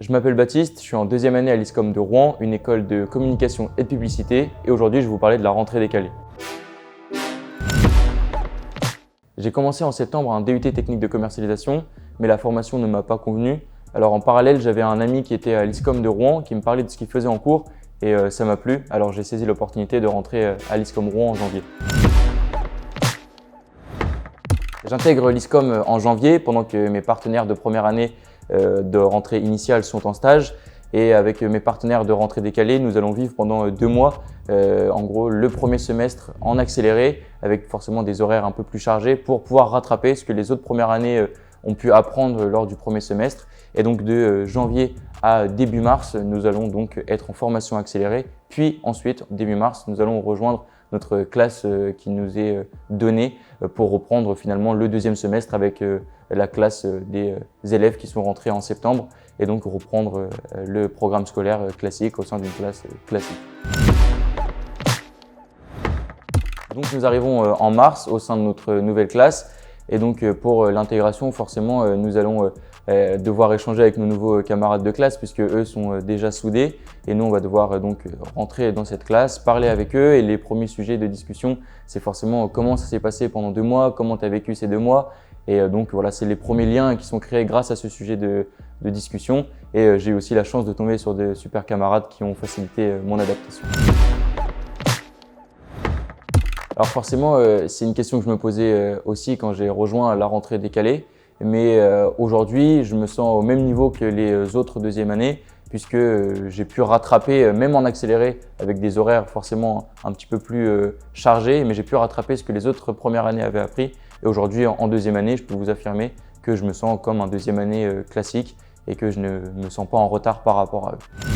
Je m'appelle Baptiste, je suis en deuxième année à l'ISCOM de Rouen, une école de communication et de publicité, et aujourd'hui je vais vous parler de la rentrée décalée. J'ai commencé en septembre un DUT technique de commercialisation, mais la formation ne m'a pas convenu. Alors en parallèle, j'avais un ami qui était à l'ISCOM de Rouen qui me parlait de ce qu'il faisait en cours et ça m'a plu. Alors j'ai saisi l'opportunité de rentrer à l'ISCOM Rouen en janvier. J'intègre l'ISCOM en janvier pendant que mes partenaires de première année de rentrée initiale sont en stage, et avec mes partenaires de rentrée décalée, nous allons vivre pendant 2 mois, en gros le premier semestre en accéléré, avec forcément des horaires un peu plus chargés pour pouvoir rattraper ce que les autres premières années ont pu apprendre lors du premier semestre. Et donc de janvier à début mars, nous allons donc être en formation accélérée, puis ensuite début mars, nous allons rejoindre notre classe qui nous est donnée pour reprendre finalement le deuxième semestre avec la classe des élèves qui sont rentrés en septembre, et donc reprendre le programme scolaire classique au sein d'une classe classique. Donc nous arrivons en mars au sein de notre nouvelle classe, et donc pour l'intégration forcément nous allons devoir échanger avec nos nouveaux camarades de classe puisque eux sont déjà soudés, et nous on va devoir donc rentrer dans cette classe, parler avec eux, et les premiers sujets de discussion c'est forcément comment ça s'est passé pendant 2 mois, comment tu as vécu ces 2 mois, et donc voilà, c'est les premiers liens qui sont créés grâce à ce sujet de discussion, et j'ai aussi la chance de tomber sur de super camarades qui ont facilité mon adaptation. Alors forcément, c'est une question que je me posais aussi quand j'ai rejoint la rentrée décalée, mais aujourd'hui, je me sens au même niveau que les autres deuxième années puisque j'ai pu rattraper, même en accéléré, avec des horaires forcément un petit peu plus chargés, mais j'ai pu rattraper ce que les autres premières années avaient appris. Et aujourd'hui, en deuxième année, je peux vous affirmer que je me sens comme un deuxième année classique et que je ne me sens pas en retard par rapport à eux.